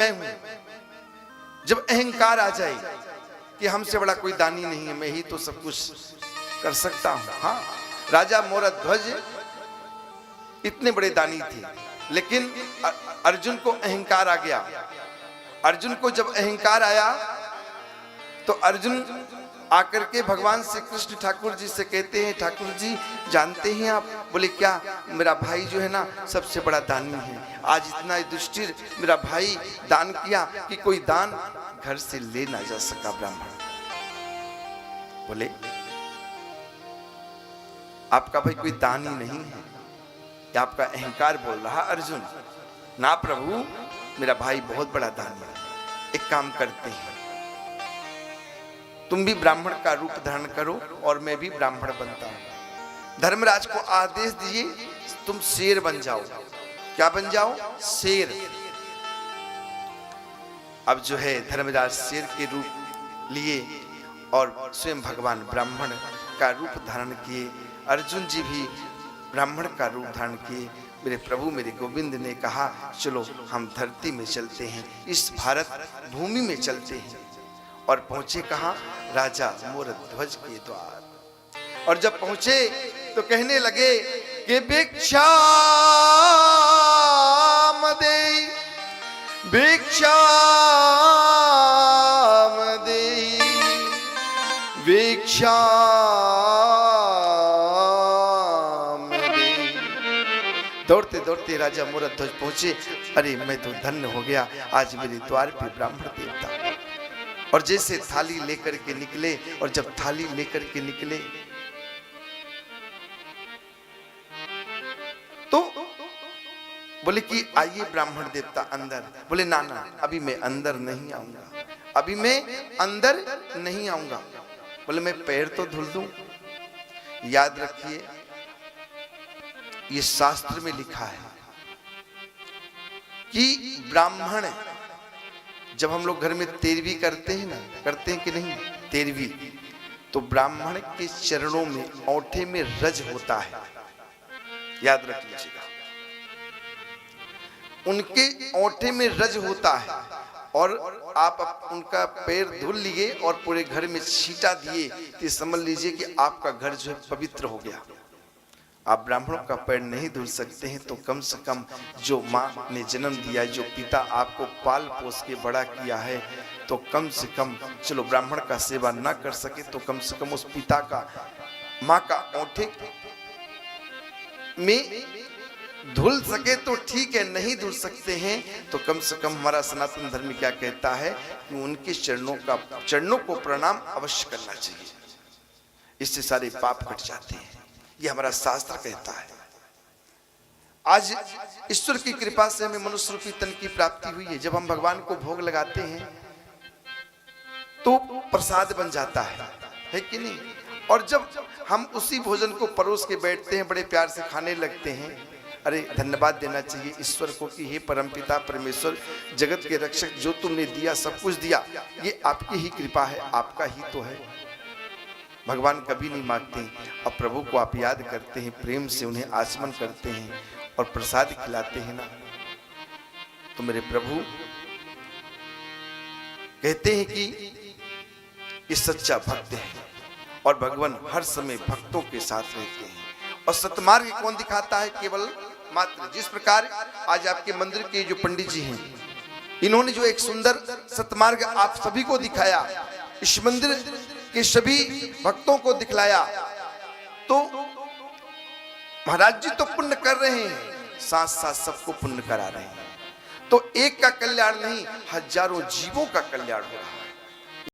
मैं हूं। जब अहंकार आ जाए कि हमसे बड़ा कोई दानी नहीं है, मैं ही तो सब कुछ कर सकता हूं। हाँ, राजा मोरध्वज इतने बड़े दानी थे, लेकिन अर्जुन को अहंकार आ गया। अर्जुन को जब अहंकार आया तो अर्जुन आकर के भगवान श्री कृष्ण ठाकुर जी से कहते हैं, ठाकुर जी जानते हैं आप? बोले क्या? मेरा भाई जो है ना सबसे बड़ा दानी है। आज इतना युधिष्ठिर मेरा भाई दान किया कि कोई दान घर से ले ना जा सका ब्राह्मण। बोले आपका भाई कोई दानी नहीं है, या आपका अहंकार बोल रहा? अर्जुन ना प्रभु, मेरा भाई बहुत बड़ा दानी है। एक काम करते हैं, तुम भी ब्राह्मण का रूप धारण करो और मैं भी ब्राह्मण बनता हूं। धर्मराज को आदेश दिए तुम शेर बन जाओ। क्या बन जाओ? शेर। अब जो है धर्मराज शेर के रूप लिए और स्वयं भगवान ब्राह्मण का रूप धारण किए। अर्जुन जी भी ब्राह्मण का रूप धारण किए। मेरे प्रभु मेरे गोविंद ने कहा चलो हम धरती में चलते हैं, इस भारत भूमि में चलते हैं। और पहुंचे कहां? राजा मोरध्वज के द्वार। और जब पहुंचे तो कहने लगे कि भिक्षाम देहि, भिक्षाम देहि, भिक्षाम देहि। दौड़ते दौड़ते राजा मोरध्वज पहुंचे। अरे मैं तो धन्य हो गया, आज मेरे द्वार पे ब्राह्मण देवता। और जैसे थाली लेकर के निकले, और जब थाली लेकर के निकले तो बोले कि आइए ब्राह्मण देवता अंदर। बोले ना ना, अभी मैं अंदर नहीं आऊंगा, अभी मैं अंदर नहीं आऊंगा। बोले मैं पैर तो धुल दूं। याद रखिए ये शास्त्र में लिखा है कि ब्राह्मण, जब हम लोग घर में तेरवी करते हैं ना, करते हैं कि नहीं तेरवी, तो ब्राह्मण के चरणों में औंठे में रज होता है। याद रख लीजिएगा, उनके औंठे में रज होता है। और आप उनका पैर धुल लिए और पूरे घर में छींटा दिए तो समझ लीजिए कि आपका घर जो है पवित्र हो गया। आप ब्राह्मणों का पैर नहीं धुल सकते हैं तो कम से कम जो माँ ने जन्म दिया, जो पिता आपको पाल पोस के बड़ा किया है, तो कम से कम चलो ब्राह्मण का सेवा ना कर सके तो कम से कम उस पिता का, माँ का औंठे में धुल सके तो ठीक है, नहीं धुल सकते हैं तो कम से कम हमारा सनातन धर्म क्या कहता है कि उनके चरणों को प्रणाम अवश्य करना चाहिए। इससे सारे पाप कट जाते हैं, ये हमारा शास्त्र कहता है। आज ईश्वर की कृपा से हमें मनुष्य रूपी तन की प्राप्ति हुई है। जब हम भगवान को भोग लगाते हैं तो प्रसाद बन जाता है कि नहीं? और जब हम उसी भोजन को परोस के बैठते हैं, बड़े प्यार से खाने लगते हैं, अरे धन्यवाद देना चाहिए ईश्वर को कि हे परमपिता परमेश्वर, जगत के रक्षक, जो तुमने दिया सब कुछ दिया, ये आपकी ही कृपा है, आपका ही तो है। भगवान कभी नहीं मांगते। अब प्रभु को आप याद करते हैं, प्रेम से उन्हें आचमन करते हैं और प्रसाद खिलाते हैं ना, तो मेरे प्रभु कहते हैं कि ये सच्चा भक्त है और भगवान हर समय भक्तों के साथ रहते हैं। और सतमार्ग कौन दिखाता है? केवल मात्र जिस प्रकार आज आपके मंदिर के जो पंडित जी हैं, इन्होंने जो एक सुंदर सतमार्ग आप सभी को दिखाया, इस मंदिर के सभी भक्तों को दिखलाया, तो महाराज जी तो पुण्य कर रहे हैं, साथ साथ सबको पुण्य करा रहे हैं। तो एक का कल्याण नहीं, हजारों जीवों का कल्याण हो रहा है।